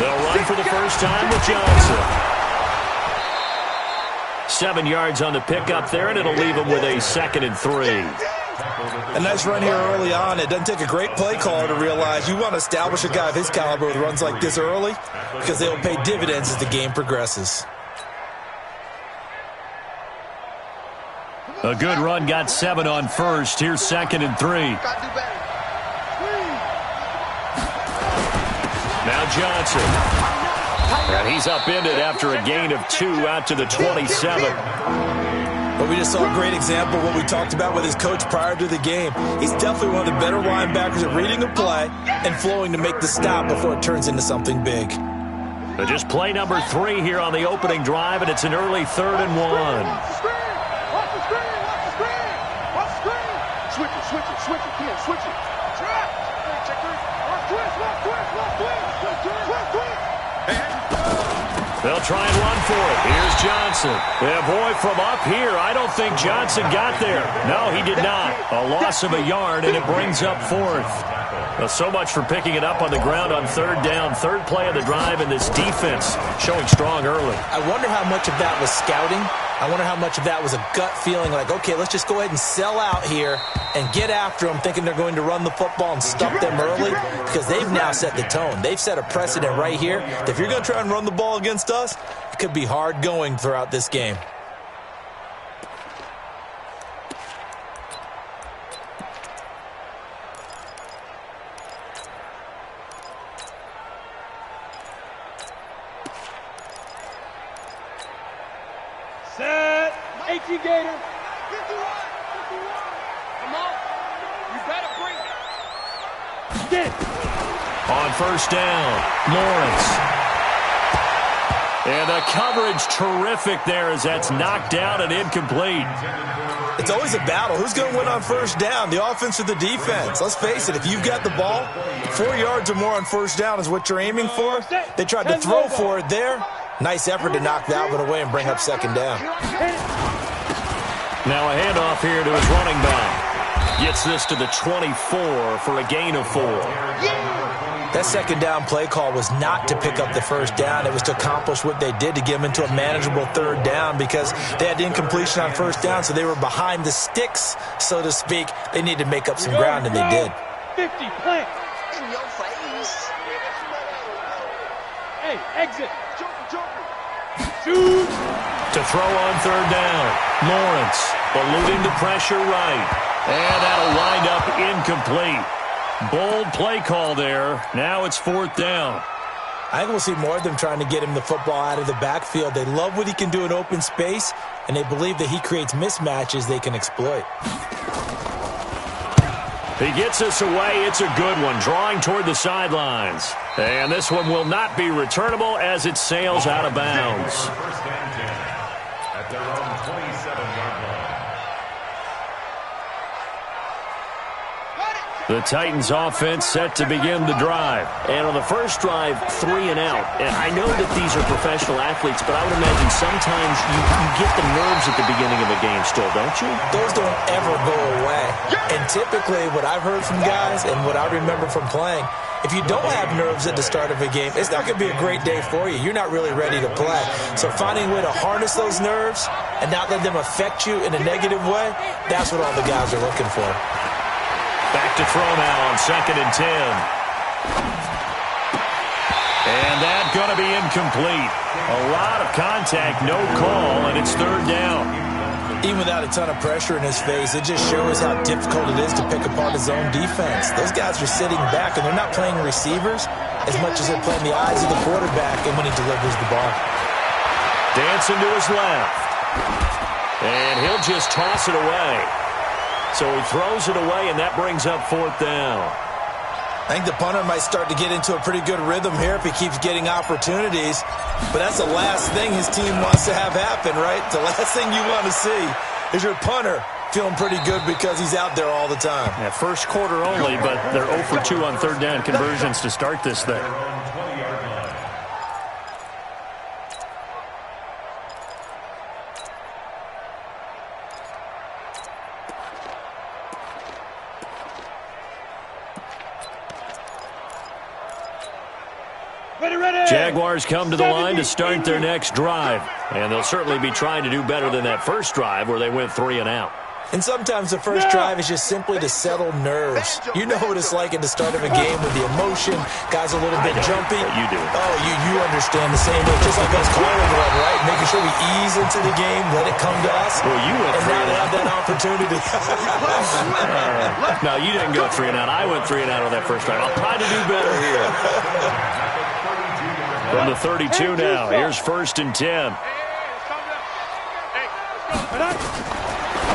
They'll run for the first time with Johnson. 7 yards on the pickup there, and it'll leave him with a 2nd and 3. A nice run here early on. It doesn't take a great play caller to realize you want to establish a guy of his caliber with runs like this early because they'll pay dividends as the game progresses. A good run got 7 on first. Here's 2nd and 3. Now Johnson. And he's upended after a gain of 2 out to the 27. But we just saw a great example of what we talked about with his coach prior to the game. He's definitely one of the better linebackers at reading a play and flowing to make the stop before it turns into something big. But just play number 3 here on the opening drive, and it's an early 3rd and 1. They'll try and run for it. Here's Johnson. Yeah, boy, from up here, I don't think Johnson got there. No, he did not. A loss of a yard, and it brings up 4th. Well, so much for picking it up on the ground on 3rd down. 3rd play of the drive, and this defense showing strong early. I wonder how much of that was scouting. I wonder how much of that was a gut feeling like, okay, let's just go ahead and sell out here and get after them, thinking they're going to run the football and stuff them early, because they've now set the tone. They've set a precedent right here. If you're going to try and run the ball against us, it could be hard going throughout this game. Set. 18 Gator. 51. Come on. You better bring it. Get. On 1st down, Lawrence. And the coverage terrific there as that's knocked down and incomplete. It's always a battle. Who's going to win on 1st down, the offense or the defense? Let's face it, if you've got the ball, 4 yards or more on 1st down is what you're aiming for. They tried to throw for it there. Nice effort to knock that one away and bring up 2nd down. Now a handoff here to his running back. Gets this to the 24 for a gain of 4. That 2nd down play call was not to pick up the 1st down. It was to accomplish what they did to get them into a manageable 3rd down because they had incompletion on 1st down, so they were behind the sticks, so to speak. They needed to make up some ground, and they did. 50, plant. In your face. Hey, exit. Shoot. To throw on 3rd down. Lawrence eluding the pressure right. And that'll wind up incomplete. Bold play call there. Now it's 4th down. I think we'll see more of them trying to get him the football out of the backfield. They love what he can do in open space, and they believe that he creates mismatches they can exploit. He gets us away. It's a good one, drawing toward the sidelines. And this one will not be returnable as it sails out of bounds. At their own 27-yard line. The Titans offense set to begin the drive. And on the first drive, 3 and out. And I know that these are professional athletes, but I would imagine sometimes you get the nerves at the beginning of a game still, don't you? Those don't ever go away. And typically what I've heard from guys and what I remember from playing, if you don't have nerves at the start of a game, it's not going to be a great day for you. You're not really ready to play. So finding a way to harness those nerves and not let them affect you in a negative way, that's what all the guys are looking for. Back to throw now on 2nd and 10. And that's going to be incomplete. A lot of contact, no call, and it's 3rd down. Even without a ton of pressure in his face, it just shows how difficult it is to pick apart his own defense. Those guys are sitting back, and they're not playing receivers as much as they're playing the eyes of the quarterback and when he delivers the ball. Dancing to his left. And he'll just toss it away. So he throws it away, and that brings up 4th down. I think the punter might start to get into a pretty good rhythm here if he keeps getting opportunities. But that's the last thing his team wants to have happen, right? The last thing you want to see is your punter feeling pretty good because he's out there all the time. Yeah, first quarter only, but they're 0 for 2 on 3rd down conversions to start this thing. Jaguars come to the line to start their next drive. And they'll certainly be trying to do better than that first drive where they went 3 and out. And sometimes the first drive is just simply to settle nerves. You know what it's like at the start of a game with the emotion. Guys a little bit jumpy. You do. Oh, you understand the same way. Just like us calling one, right? Making sure we ease into the game, let it come to us. Well, you went and 3 now and they out. have that opportunity. No, you didn't go 3 and out. I went 3 and out on that first drive. I'll try to do better here. From the 32 now, here's 1st and 10.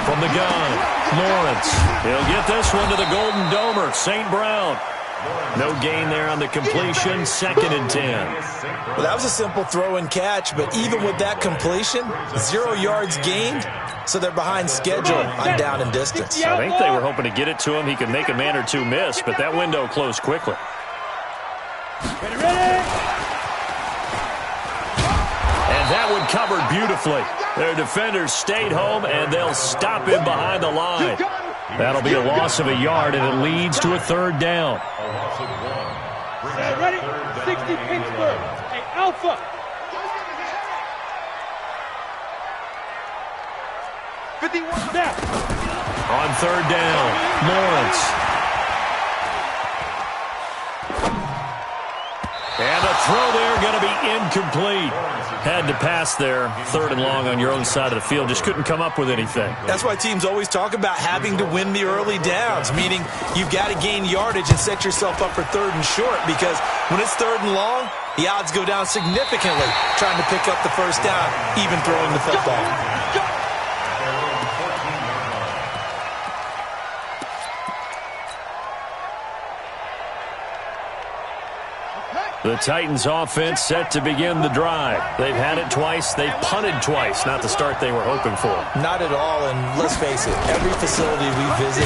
From the gun, Lawrence. He'll get this one to the Golden Domer, St. Brown. No gain there on the completion, 2nd and 10. Well, that was a simple throw and catch, but even with that completion, 0 yards gained, so they're behind schedule on down and distance. I think they were hoping to get it to him. He could make a man or two miss, but that window closed quickly. And that one covered beautifully. Their defenders stayed home, and they'll stop him behind the line. That'll be a loss of a yard, and it leads to a 3rd down. Ready? 60 Pittsburgh. Hey, Alpha. 51 snap. On 3rd down, Lawrence. And the throw there going to be incomplete. Had to pass there, 3rd and long on your own side of the field. Just couldn't come up with anything. That's why teams always talk about having to win the early downs, meaning you've got to gain yardage and set yourself up for 3rd and short, because when it's 3rd and long, the odds go down significantly trying to pick up the first down, even throwing the football. The Titans offense set to begin the drive. They've had it twice. They've punted twice. Not the start they were hoping for. Not at all, and let's face it, every facility we visit,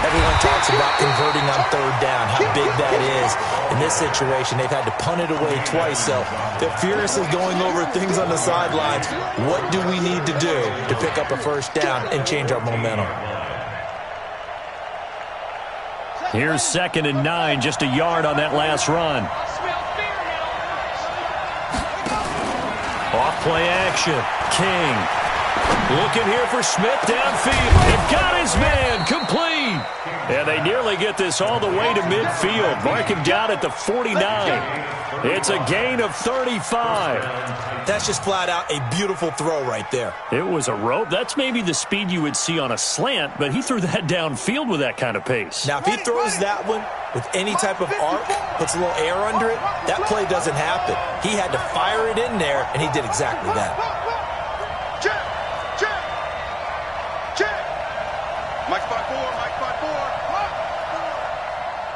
everyone talks about converting on 3rd down, how big that is. In this situation, they've had to punt it away twice, so they're furiously going over things on the sidelines. What do we need to do to pick up a first down and change our momentum? Here's 2nd and 9, just a yard on that last run. Off play action. King. Looking here for Smith downfield. They've got his man. Complete. And they nearly get this all the way to midfield. Mark him down at the 49. It's a gain of 35. That's just flat out a beautiful throw right there. It was a rope. That's maybe the speed you would see on a slant, but he threw that downfield with that kind of pace. Now, if he throws that one with any type of arc, puts a little air under it, that play doesn't happen. He had to fire it in there, and he did exactly that. Check. Mike 5-4.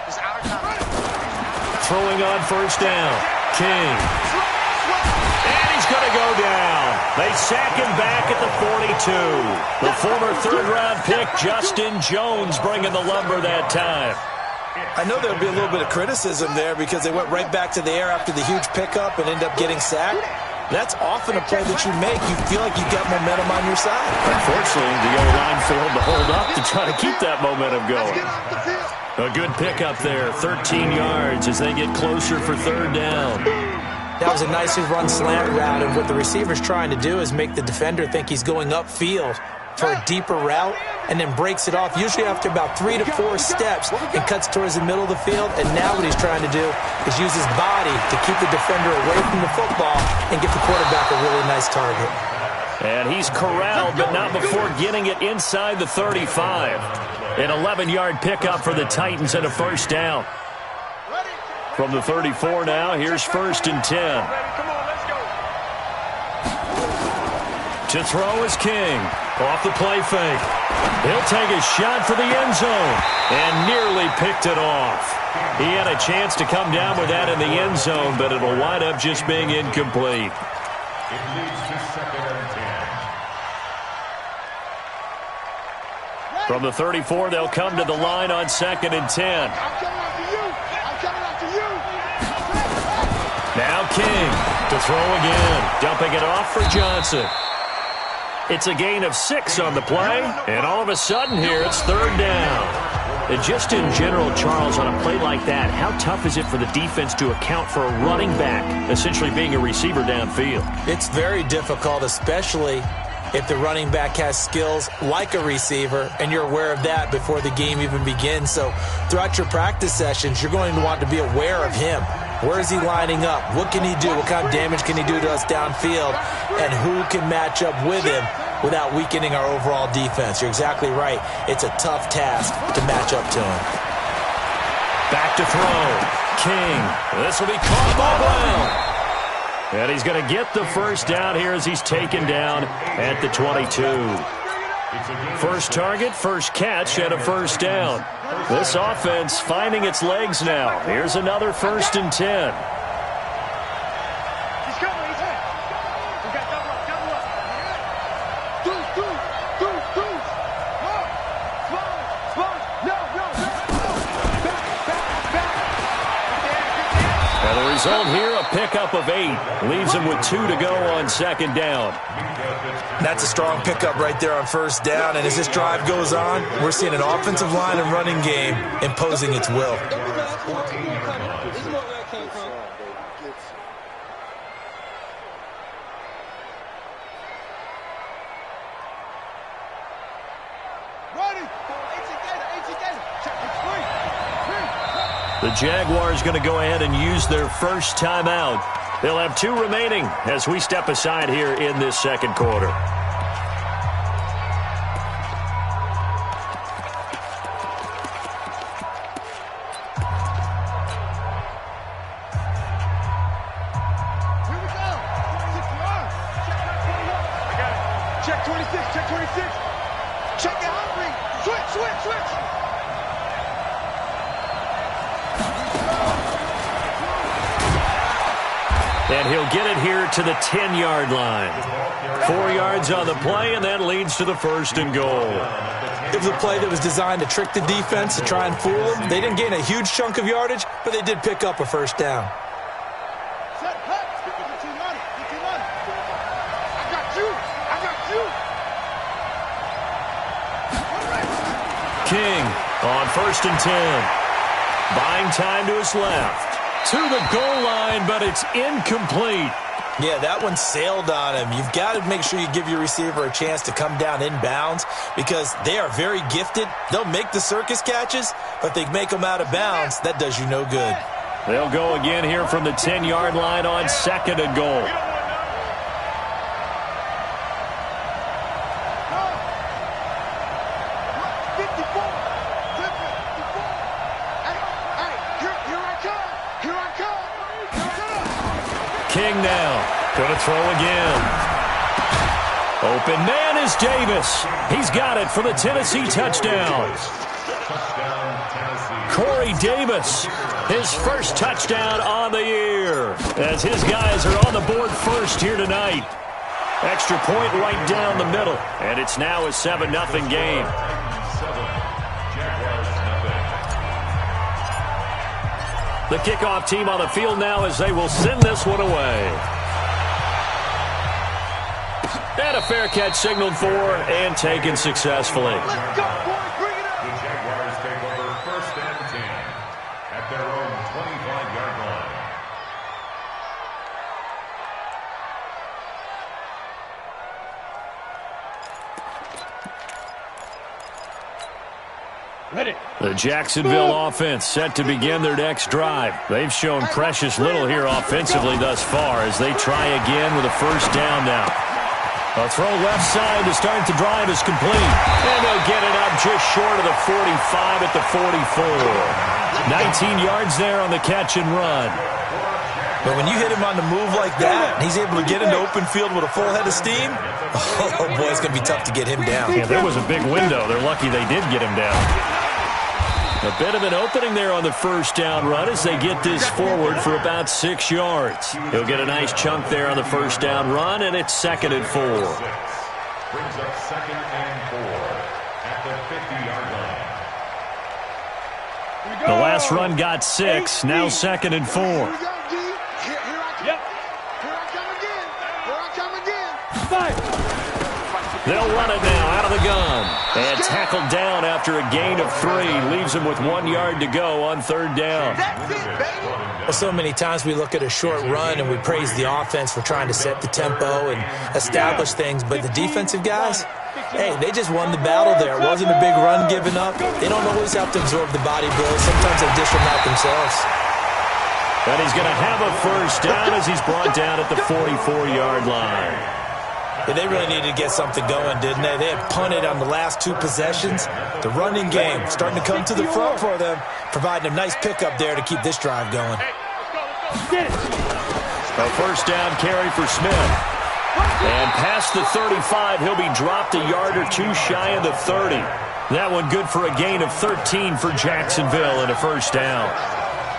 It's out of time. Throwing on 1st down. King. And he's going to go down. They sack him back at the 42. The former 3rd-round pick, Justin Jones, bringing the lumber that time. I know there'll be a little bit of criticism there because they went right back to the air after the huge pickup and ended up getting sacked. That's often a play that you make. You feel like you've got momentum on your side. Unfortunately, the O-line failed to hold up to try to keep that momentum going. A good pickup there, 13 yards as they get closer for 3rd down. That was a nicely run slant route, and what the receiver's trying to do is make the defender think he's going upfield for a deeper route, and then breaks it off, usually after about 3 to 4 steps, and cuts towards the middle of the field. And now what he's trying to do is use his body to keep the defender away from the football and get the quarterback a really nice target. And he's corralled, but not before getting it inside the 35. An 11-yard pickup for the Titans and a 1st down. From the 34 now, here's 1st and 10. To throw is King. Off the play fake. He'll take a shot for the end zone and nearly picked it off. He had a chance to come down with that in the end zone, but it'll wind up just being incomplete. It leads to 2nd and 10. From the 34, they'll come to the line on 2nd and 10. Now King to throw again. Dumping it off for Johnson. It's a gain of 6 on the play, and all of a sudden here it's 3rd down. And just in general, Charles, on a play like that, how tough is it for the defense to account for a running back essentially being a receiver downfield? It's very difficult, especially if the running back has skills like a receiver, and you're aware of that before the game even begins. So throughout your practice sessions, you're going to want to be aware of him. Where is he lining up? What can he do? What kind of damage can he do to us downfield? And who can match up with him without weakening our overall defense? You're exactly right. It's a tough task to match up to him. Back to throw. King. This will be caught by Brown. And he's going to get the first down here as he's taken down at the 22. First target, first catch, and a first down. This offense finding its legs now. Here's another 1st and 10. And the result here, a pickup of 8. Leaves him with 2 to go on 2nd down. That's a strong pickup right there on 1st down. And as this drive goes on, we're seeing an offensive line and running game imposing its will. The Jaguars going to go ahead and use their first timeout. They'll have 2 remaining as we step aside here in this 2nd quarter. Here we go. Check 26, check 26. Check the hot read. Switch. And he'll get it here to the 10-yard line. 4 yards on the play, and that leads to the 1st and goal. It was a play that was designed to trick the defense, to try and fool them. They didn't gain a huge chunk of yardage, but they did pick up a 1st down. King on 1st and 10. Buying time to his left. To the goal line, but it's incomplete. Yeah, that one sailed on him. You've got to make sure you give your receiver a chance to come down inbounds because they are very gifted. They'll make the circus catches, but they make them out of bounds. That does you no good. They'll go again here from the 10-yard line on 2nd and goal. King now, going to throw again. Open man is Davis. He's got it for the Tennessee touchdown. Corey Davis, his first touchdown on the year. As his guys are on the board first here tonight. Extra point right down the middle. And it's now a 7-0 game. The kickoff team on the field now as they will send this one away. And a fair catch signaled for and taken successfully. Let's go, boys. Bring it up. The Jaguars take over 1st and 10 at their own 25-yard line. Ready. The Jacksonville offense set to begin their next drive. They've shown precious little here offensively thus far as they try again with a 1st down now. A throw left side to start the drive is complete. And they'll get it up just short of the 45 at the 44. 19 yards there on the catch and run. But when you hit him on the move like that, and he's able to get into open field with a full head of steam, oh boy, it's going to be tough to get him down. Yeah, there was a big window. They're lucky they did get him down. A bit of an opening there on the 1st down run as they get this forward for about 6 yards. He'll get a nice chunk there on the 1st down run, and it's 2nd and 4. Brings up 2nd and 4 at the 50-yard line. The last run got 6, now 2nd and 4. Here I come again. They'll run it now out out of the gun. And tackled down after a gain of 3. Leaves him with 1 yard to go on 3rd down. Well, so many times we look at a short run and we praise the offense for trying to set the tempo and establish things, but the defensive guys, hey, they just won the battle there. It wasn't a big run given up. They don't always have to absorb the body blows. Sometimes they dish them out themselves. And he's going to have a 1st down as he's brought down at the 44-yard line. Yeah, they really needed to get something going, didn't they? They had punted on the last 2 possessions. The running game starting to come to the front for them, providing a nice pickup there to keep this drive going. A 1st down carry for Smith. And past the 35, he'll be dropped a yard or 2 shy of the 30. That one good for a gain of 13 for Jacksonville and a 1st down.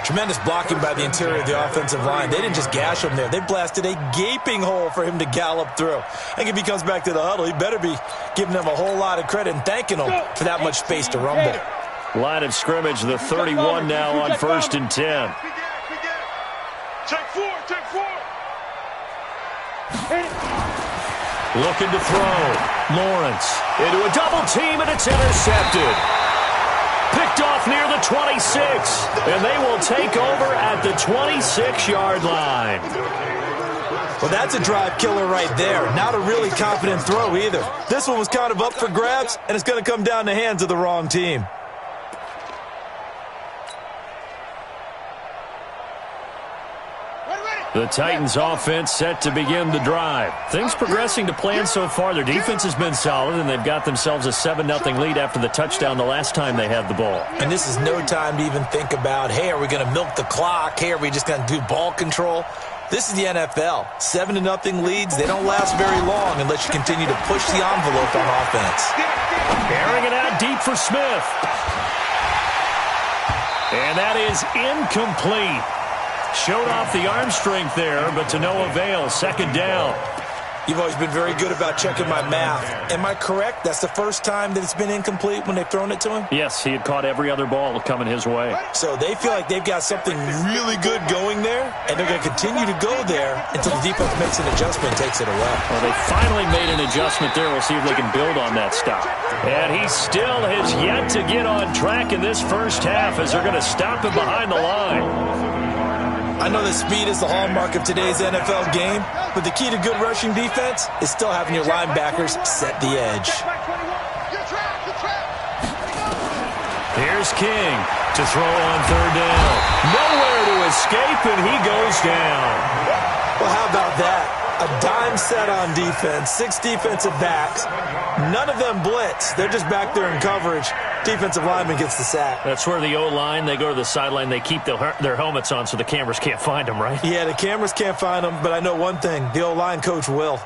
Tremendous blocking by the interior of the offensive line. They didn't just gash him there. They blasted a gaping hole for him to gallop through. I think if he comes back to the huddle, he better be giving them a whole lot of credit and thanking them for that much space to rumble. Line of scrimmage, the 31 now on 1st and 10. Check 4, check 4. Looking to throw. Lawrence into a double team, and it's intercepted. Picked off near the 26, and they will take over at the 26-yard line. Well, that's a drive killer right there. Not a really confident throw either. This one was kind of up for grabs, and it's going to come down the hands of the wrong team. The Titans offense set to begin the drive. Things progressing to plan so far. Their defense has been solid, and they've got themselves a 7-0 lead after the touchdown the last time they had the ball. And this is no time to even think about, hey, are we going to milk the clock? Hey, are we just going to do ball control? This is the NFL. 7-0 leads, they don't last very long unless you continue to push the envelope on offense. Airing it out deep for Smith. And that is incomplete. Showed off the arm strength there, but to no avail. 2nd down. You've always been very good about checking my math. Am I correct? That's the first time that it's been incomplete when they've thrown it to him? Yes, he had caught every other ball coming his way. So they feel like they've got something really good going there, and they're going to continue to go there until the defense makes an adjustment and takes it away. Well, they finally made an adjustment there. We'll see if they can build on that stop. And he still has yet to get on track in this first half as they're going to stop him behind the line. I know that speed is the hallmark of today's NFL game, but the key to good rushing defense is still having your linebackers set the edge. Here's King to throw on 3rd down. Nowhere to escape, and he goes down. Well, how about that? A dime set on defense, 6 defensive backs. None of them blitz. They're just back there in coverage. Defensive lineman gets the sack. That's where the O-line, they go to the sideline, they keep their helmets on so the cameras can't find them, right? Yeah, the cameras can't find them, but I know one thing. The O-line coach will.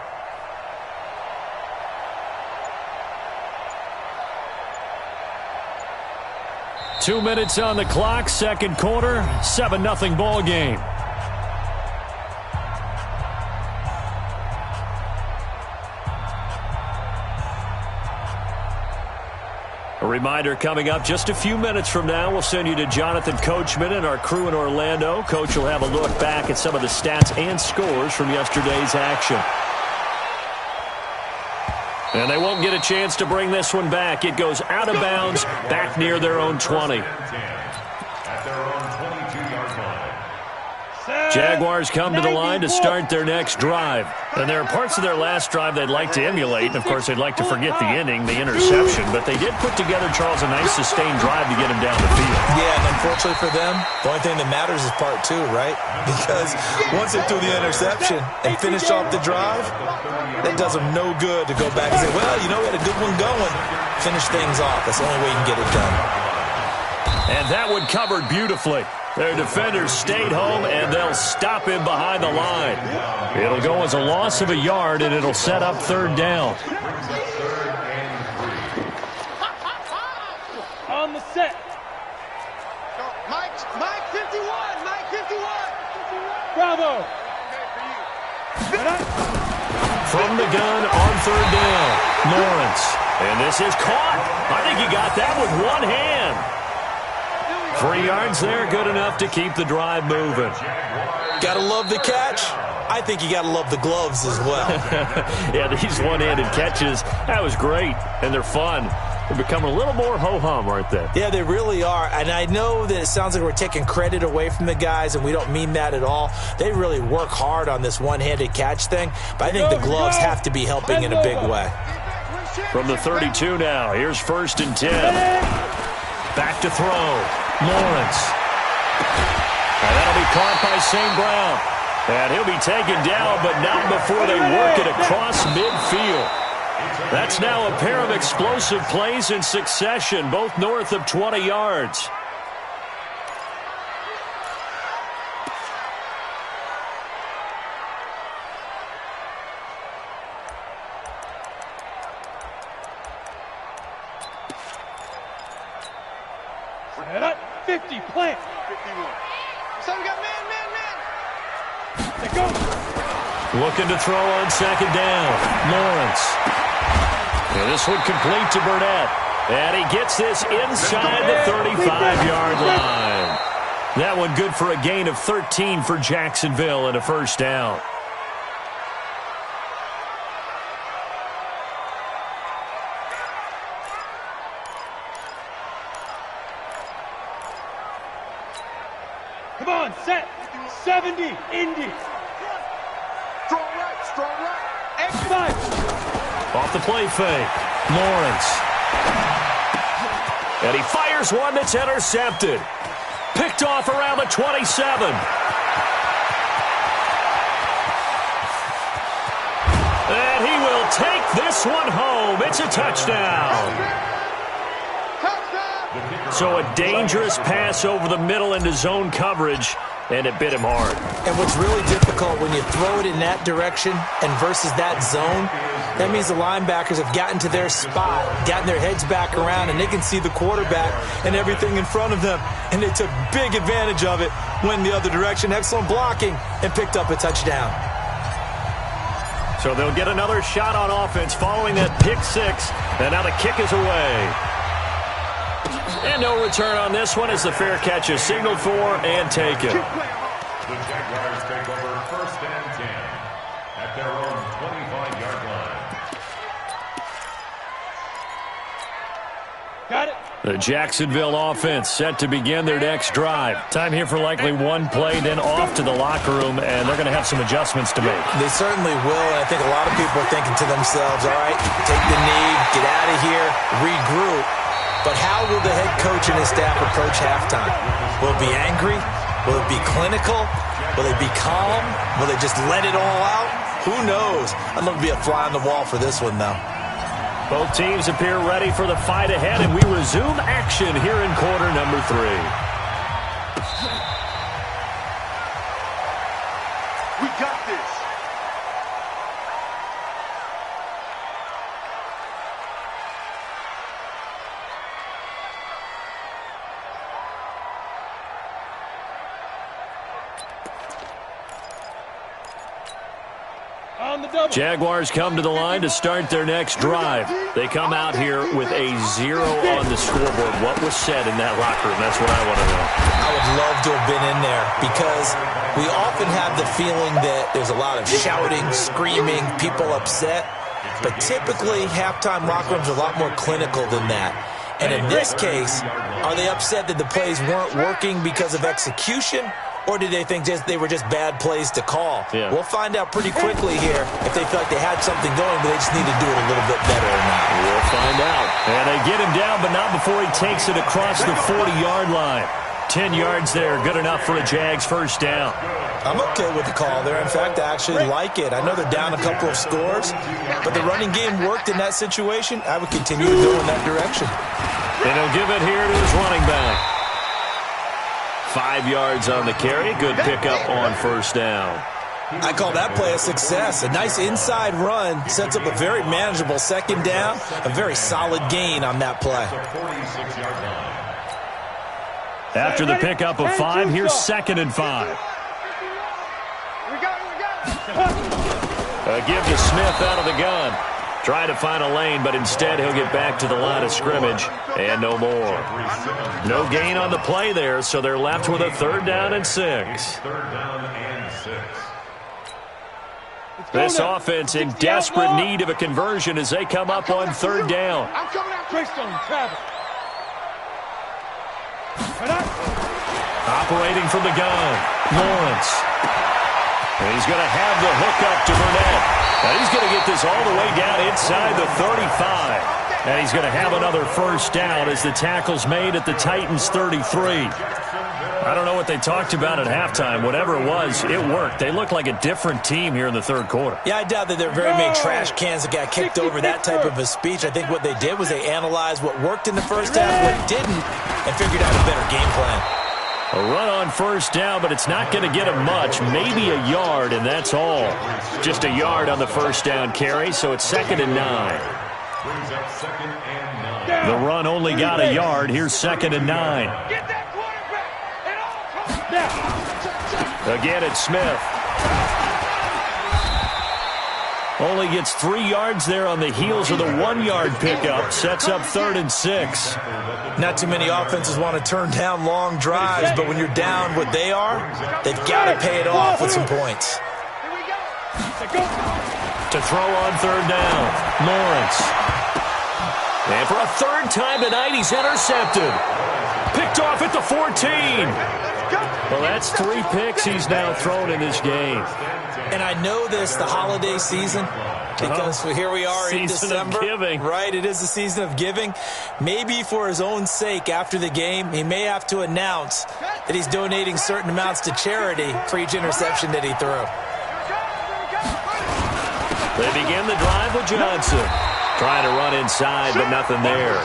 Two minutes on the clock, 2nd quarter, 7-0 ball game. A reminder coming up just a few minutes from now, we'll send you to Jonathan Coachman and our crew in Orlando. Coach will have a look back at some of the stats and scores from yesterday's action. And they won't get a chance to bring this one back. It goes out of bounds, back near their own 20. Jaguars come to the line to start their next drive. And there are parts of their last drive they'd like to emulate. And, of course, they'd like to forget the inning, the interception. But they did put together, Charles, a nice sustained drive to get him down the field. Yeah, and unfortunately for them, the only thing that matters is part 2, right? Because once they threw the interception and finished off the drive, that does them no good to go back and say, well, you know, we had a good one going. Finish things off. That's the only way you can get it done. And that one covered beautifully. Their defenders stayed home, and they'll stop him behind the line. It'll go as a loss of a yard, and it'll set up 3rd down. On the set. Mike 51. Mike 51. Bravo. From the gun on 3rd down, Lawrence. And this is caught. I think he got that with one hand. 3 yards there, good enough to keep the drive moving. Gotta love the catch. I think you gotta love the gloves as well. Yeah, these one-handed catches, that was great, and they're fun. They're becoming a little more ho-hum, aren't they? Yeah, they really are. And I know that it sounds like we're taking credit away from the guys, and we don't mean that at all. They really work hard on this one-handed catch thing, but I think the gloves have to be helping in a big way. From the 32 now, here's 1st and 10. Back to throw. Lawrence. And that'll be caught by St. Brown. And he'll be taken down, but not before they work it across midfield. That's now a pair of explosive plays in succession, both north of 20 yards. Set up, 50, plant. 51. So we got man. Let go. Looking to throw on 2nd down. Lawrence. And this one complete to Burnett. And he gets this inside the 35-yard line. That one good for a gain of 13 for Jacksonville and a 1st down. Come on, set. 70, Indy. Strong right. X5. Off the play fake. Lawrence. And he fires one that's intercepted. Picked off around the 27. And he will take this one home. It's a touchdown. So a dangerous pass over the middle into zone coverage, and it bit him hard. And what's really difficult when you throw it in that direction and versus that zone, that means the linebackers have gotten to their spot, gotten their heads back around, and they can see the quarterback and everything in front of them. And they took big advantage of it, went the other direction, excellent blocking, and picked up a touchdown. So they'll get another shot on offense following that pick 6, and now the kick is away. And no return on this one as the fair catch is signaled for and taken. The Jaguars take over 1st and 10 at their own 25-yard line. Got it. The Jacksonville offense set to begin their next drive. Time here for likely one play, then off to the locker room, and they're going to have some adjustments to make. They certainly will, and I think a lot of people are thinking to themselves, all right, take the knee, get out of here, regroup. But how will the head coach and his staff approach halftime? Will it be angry? Will it be clinical? Will they be calm? Will they just let it all out? Who knows? I'd love to be a fly on the wall for this one, though. Both teams appear ready for the fight ahead, and we resume action here in quarter number 3. We got this. Jaguars come to the line to start their next drive. They come out here with a 0 on the scoreboard. What was said in that locker room? That's what I want to know. I would love to have been in there because we often have the feeling that there's a lot of shouting, screaming, people upset. But typically, halftime locker rooms are a lot more clinical than that. And in this case, are they upset that the plays weren't working because of execution? Or did they think they were just bad plays to call? Yeah. We'll find out pretty quickly here if they feel like they had something going, but they just need to do it a little bit better or not. We'll find out. And they get him down, but not before he takes it across the 40-yard line. 10 yards there, good enough for a Jags 1st down. I'm okay with the call there. In fact, I actually like it. I know they're down a couple of scores, but the running game worked in that situation. I would continue to go in that direction. And he'll give it here to his running back. 5 yards on the carry. Good pickup on 1st down. I call that play a success. A nice inside run sets up a very manageable 2nd down. A very solid gain on that play. After the pickup of 5, here's 2nd and 5. A give to Smith out of the gun. Trying to find a lane, but instead he'll get back to the line of scrimmage and no more. No gain on the play there, so they're left with a 3rd down and 6. 3rd down and 6. This offense in desperate need of a conversion as they come up on 3rd down. I'm coming out. Greystone, Travis. Operating from the gun, Lawrence. And he's going to have the hook up to Burnett. Now he's going to get this all the way down inside the 35. And he's going to have another 1st down as the tackle's made at the Titans' 33. I don't know what they talked about at halftime. Whatever it was, it worked. They look like a different team here in the 3rd quarter. Yeah, I doubt that there are very many trash cans that got kicked over, that type of a speech. I think what they did was they analyzed what worked in the first half, what didn't, and figured out a better game plan. A run on 1st down, but it's not going to get him much. Maybe a yard, and that's all. Just a yard on the 1st down carry, so it's 2nd and 9. Brings up 2nd and 9. The run only got a yard. Here's 2nd and 9. Get that quarterback at all costs. Again, it's Smith. Only gets 3 yards there on the heels of the 1-yard pickup. Sets up 3rd and 6. Not too many offenses want to turn down long drives, but when you're down what they are, they've got to pay it off with some points. Here we go. To throw on 3rd down, Lawrence. And for a 3rd time tonight, he's intercepted. Picked off at the 14. Well, that's 3 picks he's now thrown in this game. And I know this, the holiday season, because here we are in December. Season of giving. Right, it is the season of giving. Maybe for his own sake after the game, he may have to announce that he's donating certain amounts to charity for each interception that he threw. They begin the drive with Johnson. Trying to run inside, but nothing there.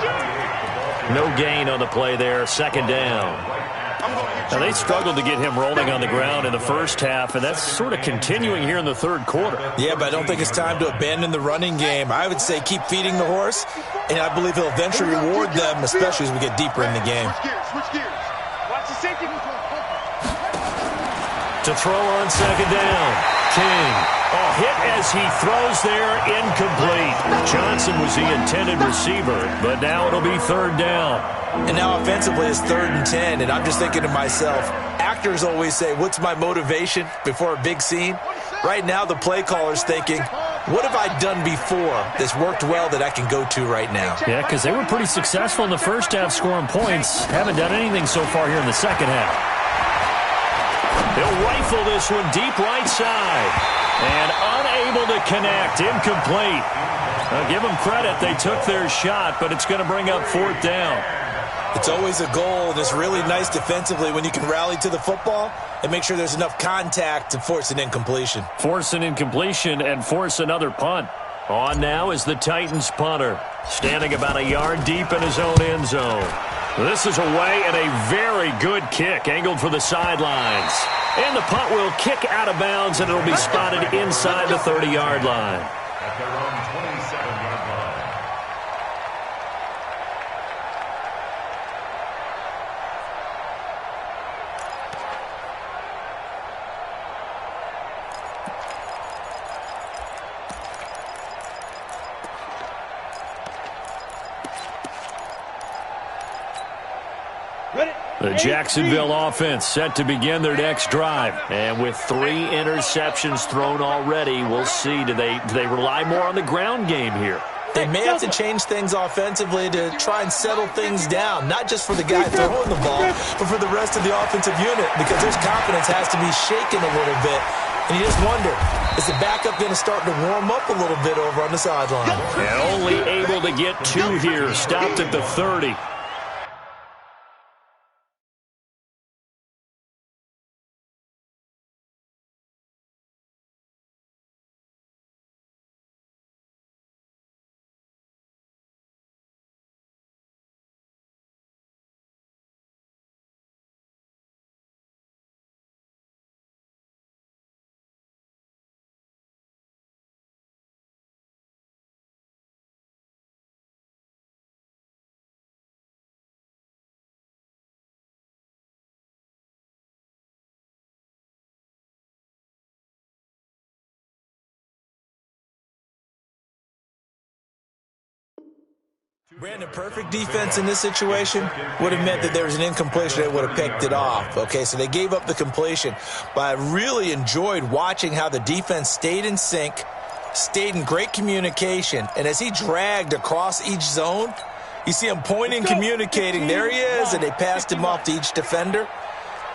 No gain on the play there, 2nd down. Now, they struggled to get him rolling on the ground in the first half, and that's sort of continuing here in the 3rd quarter. Yeah, but I don't think it's time to abandon the running game. I would say keep feeding the horse, and I believe he'll eventually reward them, especially as we get deeper in the game. Switch gears. Watch the safety. To throw on 2nd down, King. A hit as he throws there, incomplete. Johnson was the intended receiver, but now it'll be 3rd down. And now offensively it's 3rd and 10, and I'm just thinking to myself, actors always say, what's my motivation before a big scene? Right now the play caller's thinking, what have I done before that's worked well that I can go to right now? Yeah, because they were pretty successful in the first half scoring points. Haven't done anything so far here in the second half. They'll rifle this one deep right side. And unable to connect, incomplete. Now, give them credit, they took their shot, but it's going to bring up 4th down. It's always a goal, and it's really nice defensively when you can rally to the football and make sure there's enough contact to force an incompletion. Force an incompletion and force another punt. On now is the Titans punter, standing about a yard deep in his own end zone. This is away and a very good kick, angled for the sidelines. And the punt will kick out of bounds, and it'll be spotted inside the 30-yard line. At their own 27-yard line. The Jacksonville offense set to begin their next drive. And with 3 interceptions thrown already, we'll see. Do they rely more on the ground game here? They may have to change things offensively to try and settle things down, not just for the guy throwing the ball, but for the rest of the offensive unit, because his confidence has to be shaken a little bit. And you just wonder, is the backup going to start to warm up a little bit over on the sideline? And only able to get 2 here, stopped at the 30. Brandon, perfect defense in this situation would have meant that there was an incompletion. They would have picked it off. Okay, so they gave up the completion. But I really enjoyed watching how the defense stayed in sync, stayed in great communication. And as he dragged across each zone, you see him pointing, communicating. There he is, and they passed him off to each defender.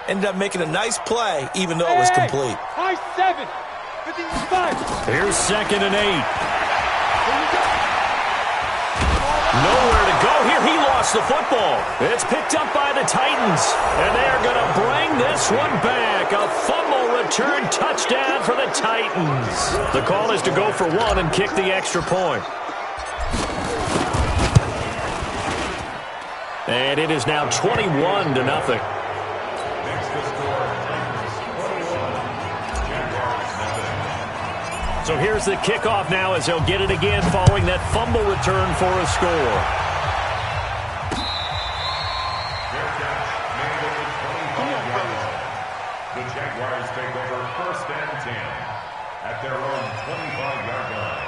Ended up making a nice play, even though it was complete. High 7, 55. Here's 2nd and 8. Nowhere to go here. He lost the football. It's picked up by the Titans, and they're going to bring this one back. A fumble return touchdown for the Titans. The call is to go for 1 and kick the extra point. And it is now 21-0. So here's the kickoff now as they'll get it again following that fumble return for a score. The Jaguars take over 1st and 10 at their own 25-yard line.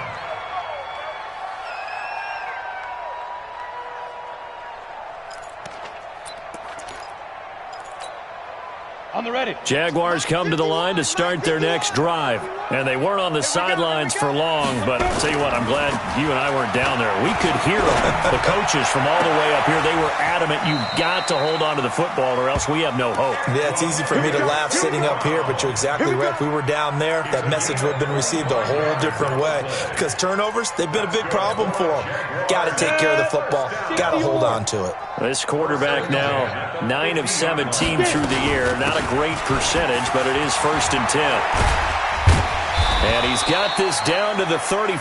On the ready. Jaguars come to the line to start their next drive. And they weren't on the sidelines for long, but I'll tell you what, I'm glad you and I weren't down there. We could hear them. The coaches from all the way up here, they were adamant, you've got to hold on to the football or else we have no hope. Yeah, it's easy for me to laugh sitting up here, but you're exactly right. If we were down there, that message would have been received a whole different way. Because turnovers, they've been a big problem for them. Got to take care of the football. Got to hold on to it. This quarterback now 9 of 17 through the air. Not a great percentage, but it is 1st and 10. And he's got this down to the 35.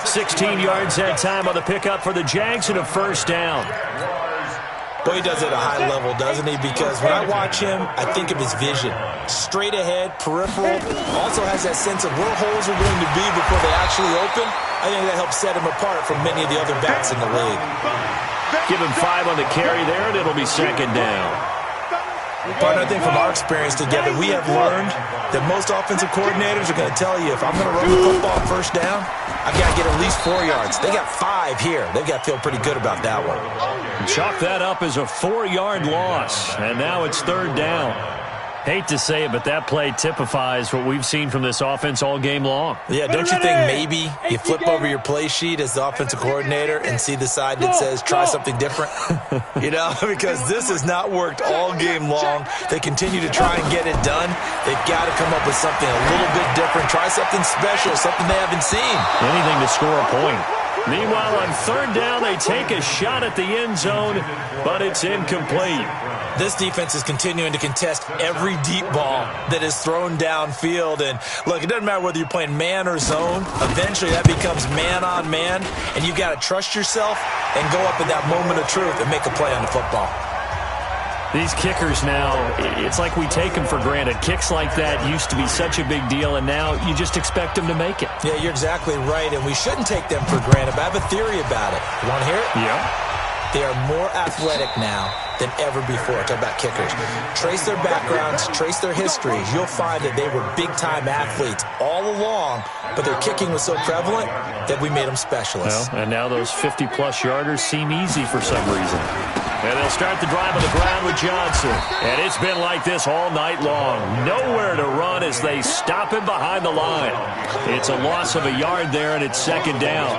16 yards that time on the pickup for the Jags and a 1st down. Boy, he does it at a high level, doesn't he? Because when I watch him, I think of his vision. Straight ahead, peripheral. Also has that sense of where holes are going to be before they actually open. I think that helps set him apart from many of the other backs in the league. Give him 5 on the carry there, and it'll be 2nd down. Partner, I think from our experience together, we have learned that most offensive coordinators are going to tell you, if I'm going to run the football on 1st down, I've got to get at least 4 yards. They got 5 here. They've got to feel pretty good about that one. Chalk that up as a 4-yard loss, and now it's 3rd down. Hate to say it, but that play typifies what we've seen from this offense all game long. Yeah, don't you think maybe you flip over your play sheet as the offensive coordinator and see the side that says try something different? You know, because this has not worked all game long. They continue to try and get it done. They've got to come up with something a little bit different. Try something special, something they haven't seen. Anything to score a point. Meanwhile, on 3rd down, they take a shot at the end zone, but it's incomplete. This defense is continuing to contest every deep ball that is thrown downfield. And, look, it doesn't matter whether you're playing man or zone. Eventually, that becomes man-on-man, and you've got to trust yourself and go up at that moment of truth and make a play on the football. These kickers now, it's like we take them for granted. Kicks like that used to be such a big deal, and now you just expect them to make it. Yeah, you're exactly right, and we shouldn't take them for granted, but I have a theory about it. You want to hear it? Yeah. They are more athletic now than ever before. Talk about kickers. Trace their backgrounds, trace their histories. You'll find that they were big-time athletes all along, but their kicking was so prevalent that we made them specialists. Well, and now those 50-plus yarders seem easy for some reason. And they'll start the drive on the ground with Johnson. And it's been like this all night long. Nowhere to run as they stop him behind the line. It's a loss of a yard there, and it's 2nd down.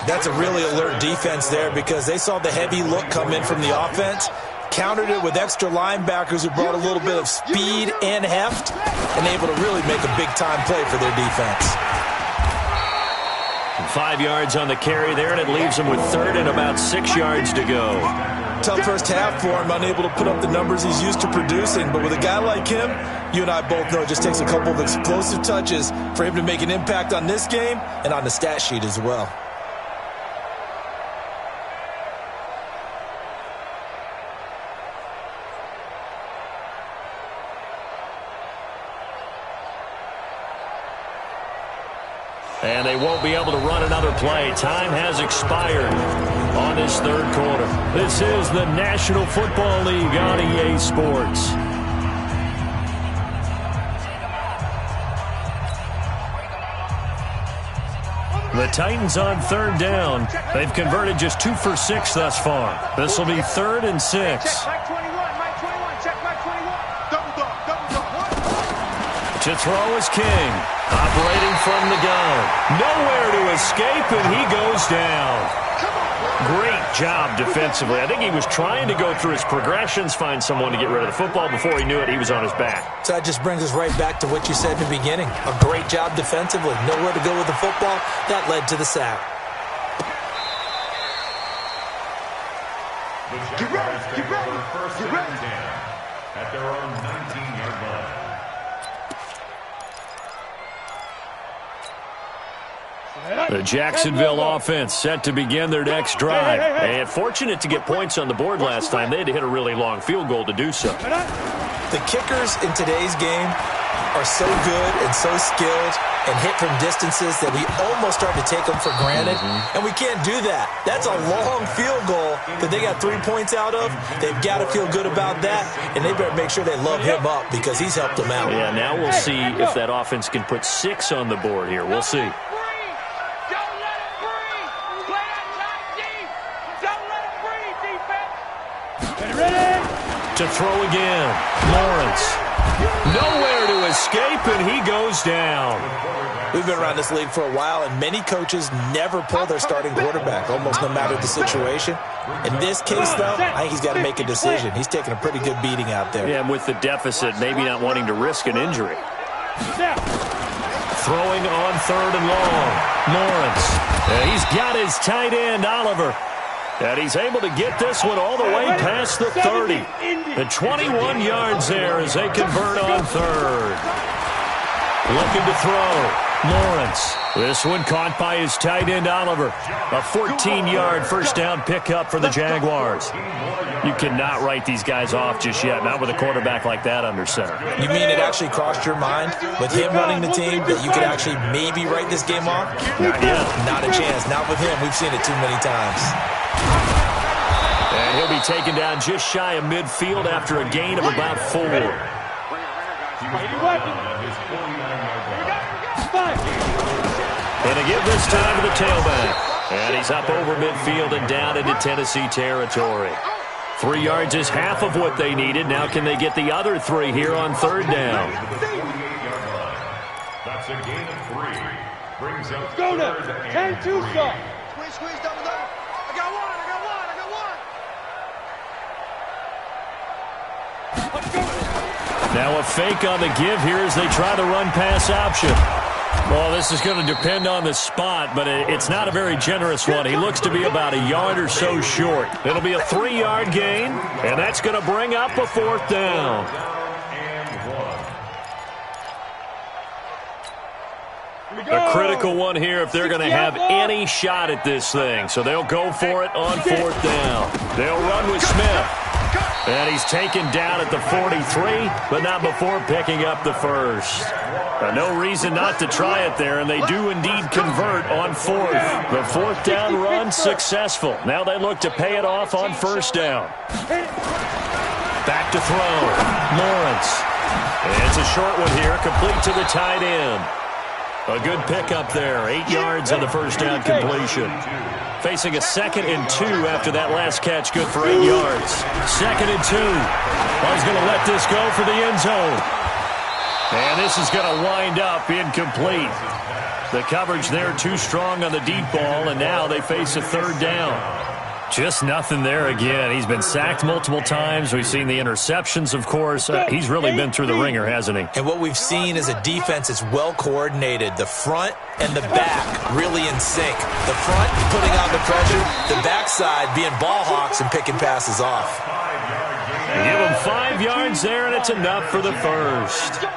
That's a really alert defense there because they saw the heavy look come in from the offense, countered it with extra linebackers who brought a little bit of speed and heft, and able to really make a big-time play for their defense. 5 yards on the carry there, and it leaves them with 3rd and about 6 yards to go. Tough first half for him, unable to put up the numbers he's used to producing. But with a guy like him, you and I both know it just takes a couple of explosive touches for him to make an impact on this game and on the stat sheet as well. And they won't be able to run another play. Time has expired on this 3rd quarter. This is the National Football League on EA Sports. The Titans on third down. They've converted just 2 for 6 thus far. This will be 3rd and 6. Check 21, Mike 21, check Mike 21. Double dog, To throw is King. Operating from the gun. Nowhere to escape, and he goes down. Great job defensively. I think he was trying to go through his progressions, find someone to get rid of the football. Before he knew it, he was on his back. So that just brings us right back to what you said in the beginning. A great job defensively. Nowhere to go with the football. That led to the sack. The Jaguars take over first and 10 at their own 19-yard line. The Jacksonville offense set to begin their next drive. And fortunate to get points on the board last time. They had to hit a really long field goal to do so. The kickers in today's game are so good and so skilled and hit from distances that we almost start to take them for granted. And we can't do that. That's a long field goal that they got 3 points out of. They've got to feel good about that, and they better make sure they love him up because he's helped them out. Yeah, now we'll see if that offense can put 6 on the board here. We'll see. To throw again, Lawrence. Nowhere to escape, and he goes down. We've been around this league for a while, and many coaches never pull their starting quarterback, almost no matter the situation. In this case, though, I think he's got to make a decision. He's taking a pretty good beating out there. Yeah, and with the deficit, maybe not wanting to risk an injury. Throwing on 3rd and long, Lawrence. He's got his tight end, Oliver. And he's able to get this one all the way past the 30. The 21 yards there as they convert on 3rd. Looking to throw. Lawrence. This one caught by his tight end, Oliver. A 14-yard first down pickup for the Jaguars. You cannot write these guys off just yet, not with a quarterback like that under center. You mean it actually crossed your mind with him running the team that you could actually maybe write this game off? Not yet. Not a chance. Not with him. We've seen it too many times. And he'll be taken down just shy of midfield after a gain of about 4. And to give this time to the tailback. And he's up over midfield and down into Tennessee territory. 3 yards is half of what they needed. Now can they get the other 3 here on 3rd down? That's a gain of 3. Brings up Go now. 10-2 stop. Squeeze, double. I got one. Now a fake on the give here as they try the run-pass option. Well, this is going to depend on the spot, but it's not a very generous one. He looks to be about a yard or so short. It'll be a 3-yard gain, and that's going to bring up a 4th down. A critical one here if they're going to have any shot at this thing. So they'll go for it on 4th down. They'll run with Smith. And he's taken down at the 43, but not before picking up the first. No reason not to try it there, and they do indeed convert on 4th. The 4th down run successful. Now they look to pay it off on 1st down. Back to throw. Lawrence. It's a short one here, complete to the tight end. A good pickup there, 8 yards on the first down completion. Facing a 2nd and 2 after that last catch, good for 8 yards. 2nd and 2. Well, he's going to let this go for the end zone. And this is going to wind up incomplete. The coverage there too strong on the deep ball, and now they face a 3rd down. Just nothing there again. He's been sacked multiple times. We've seen the interceptions, of course. He's really been through the ringer, hasn't he? And what we've seen is a defense that's well coordinated. The front and the back really in sync. The front putting on the pressure, the backside being ball hawks and picking passes off. Give him 5 yards there, and it's enough for the first.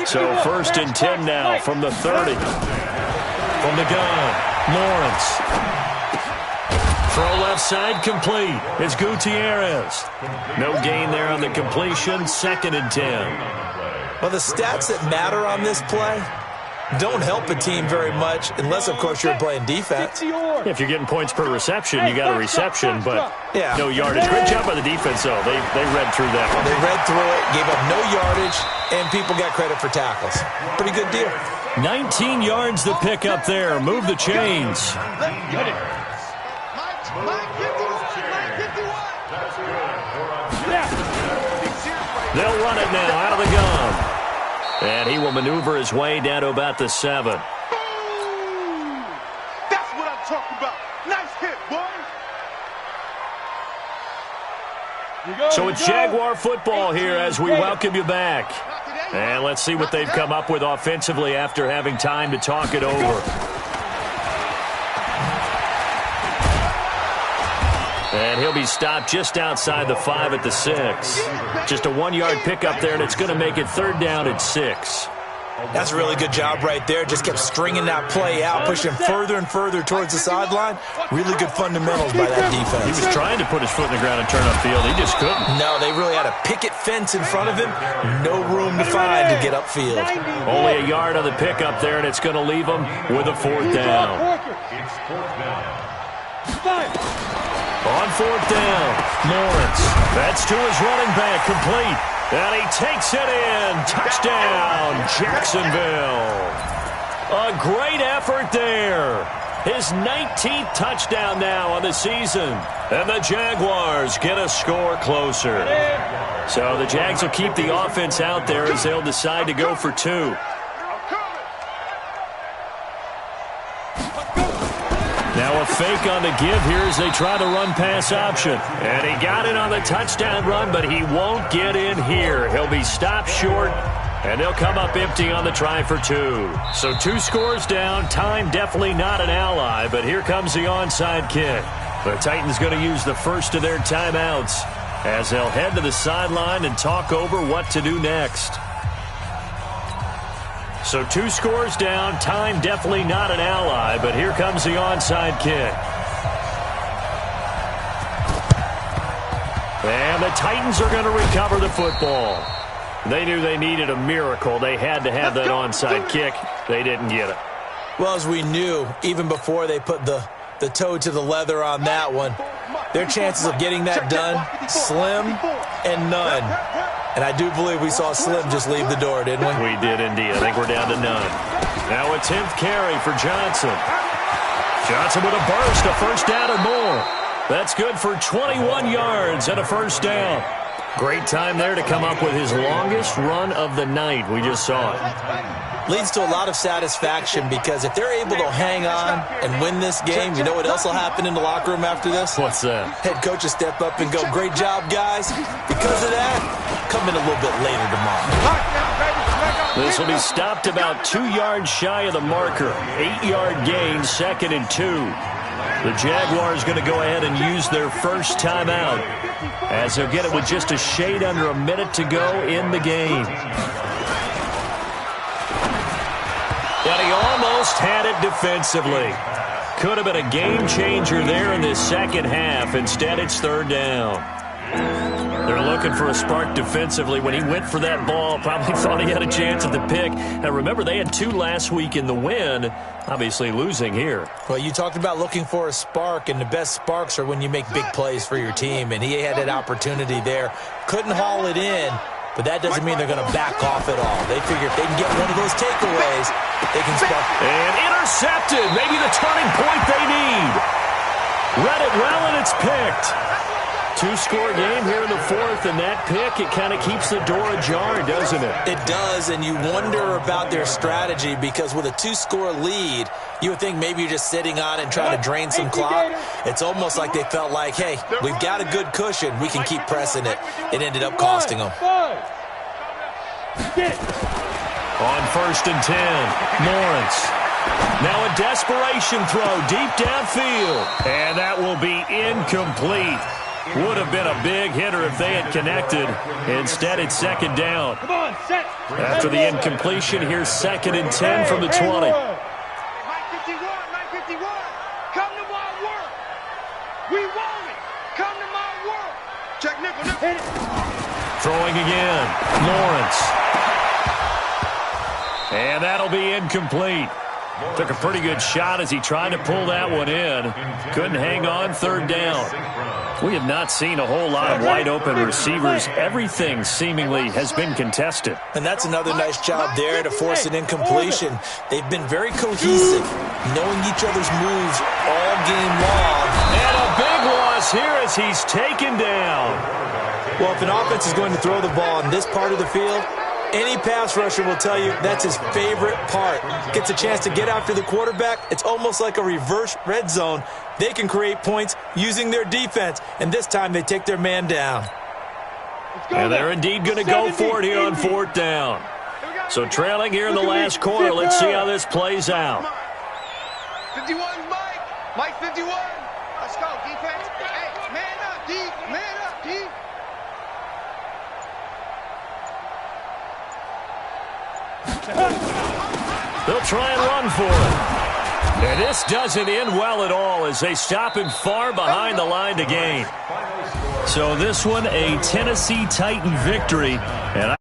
So 1st and 10 now from the 30. From the gun, Lawrence. Throw left side complete. It's Gutierrez. No gain there on the completion. 2nd and 10. Well, the stats that matter on this play, don't help a team very much unless, of course, you're playing defense. If you're getting points per reception, you got a reception, but no yardage. Great job by the defense, though. They read through that one. They read through it, gave up no yardage, and people got credit for tackles. Pretty good deal. 19 yards to pick up there. Move the chains. They'll run it now out of the gun. And he will maneuver his way down to about the 7. That's what I'm talking about. Nice hit, boy. So it's Jaguar football here as we welcome you back. And let's see what they've come up with offensively after having time to talk it over. And he'll be stopped just outside the 5 at the 6. Just a 1-yard pickup there, and it's going to make it 3rd down at 6. That's a really good job right there. Just kept stringing that play out, pushing further and further towards the sideline. Really good fundamentals by that defense. He was trying to put his foot in the ground and turn upfield. He just couldn't. No, they really had a picket fence in front of him. No room to find to get upfield. Only a yard on the pickup there, and it's going to leave him with a 4th down. It's 4th down. On 4th down, Lawrence. That's to his running back, complete. And he takes it in. Touchdown, Jacksonville. A great effort there. His 19th touchdown now on the season. And the Jaguars get a score closer. So the Jags will keep the offense out there as they'll decide to go for 2. Now a fake on the give here as they try to run pass option. And he got it on the touchdown run, but he won't get in here. He'll be stopped short, and they'll come up empty on the try for 2. So 2 scores down. Time definitely not an ally, but here comes the onside kick. The Titans going to use the first of their timeouts as they'll head to the sideline and talk over what to do next. So 2 scores down, time definitely not an ally, but here comes the onside kick. And the Titans are going to recover the football. They knew they needed a miracle. They had to have that onside kick. They didn't get it. Well, as we knew, even before they put the toe to the leather on that one, their chances of getting that done, slim and none. And I do believe we saw Slim just leave the door, didn't we? We did indeed. I think we're down to none. Now a 10th carry for Johnson. Johnson with a burst, a 1st down and more. That's good for 21 yards and a 1st down. Great time there to come up with his longest run of the night. We just saw it. Leads to a lot of satisfaction because if they're able to hang on and win this game, you know what else will happen in the locker room after this? What's that? Head coach will step up and go, great job, guys. Because of that, come in a little bit later tomorrow. This will be stopped about 2 yards shy of the marker. 8-yard gain, 2nd and 2. The Jaguars going to go ahead and use their first timeout as they'll get it with just a shade under a minute to go in the game. And he almost had it defensively. Could have been a game changer there in this second half. Instead, it's 3rd down. They're looking for a spark defensively. When he went for that ball, probably thought he had a chance at the pick. Now, remember, they had 2 last week in the win, obviously losing here. Well, you talked about looking for a spark, and the best sparks are when you make big plays for your team, and he had that opportunity there. Couldn't haul it in, but that doesn't mean they're going to back off at all. They figure if they can get one of those takeaways, they can spark. And intercepted. Maybe the turning point they need. Read it well, and it's picked. 2-score game here in the 4th, and that pick, it kind of keeps the door ajar, doesn't it? It does, and you wonder about their strategy because with a 2-score lead, you would think maybe you're just sitting on it and trying to drain some clock. It's almost like they felt like, hey, we've got a good cushion. We can keep pressing it. It ended up costing them. On 1st and 10, Lawrence. Now a desperation throw deep downfield, and that will be incomplete. Would have been a big hitter if they had connected. Instead, it's 2nd down. After the incompletion, here's 2nd and 10 from the 20. 951, 951. Come to my work. We want it. Come to my work. Check nickel. Throwing again, Lawrence. And that'll that'll be incomplete. Took a pretty good shot as he tried to pull that one in. Couldn't hang on third down. We have not seen a whole lot of wide-open receivers. Everything seemingly has been contested. And that's another nice job there to force an incompletion. They've been very cohesive, knowing each other's moves all game long. And a big loss here as he's taken down. Well, if an offense is going to throw the ball in this part of the field, any pass rusher will tell you that's his favorite part. Gets a chance to get after the quarterback. It's almost like a reverse red zone. They can create points using their defense, and this time they take their man down. And they're indeed going to go for it here on fourth down. So trailing here in the last quarter, let's see how this plays out. 51, Mike. Mike 51. Let's go, defense. Hey, man up, D. Man up, D. They'll try and run for it. And this doesn't end well at all as they stop him far behind the line to gain. So this one, a Tennessee Titan victory. And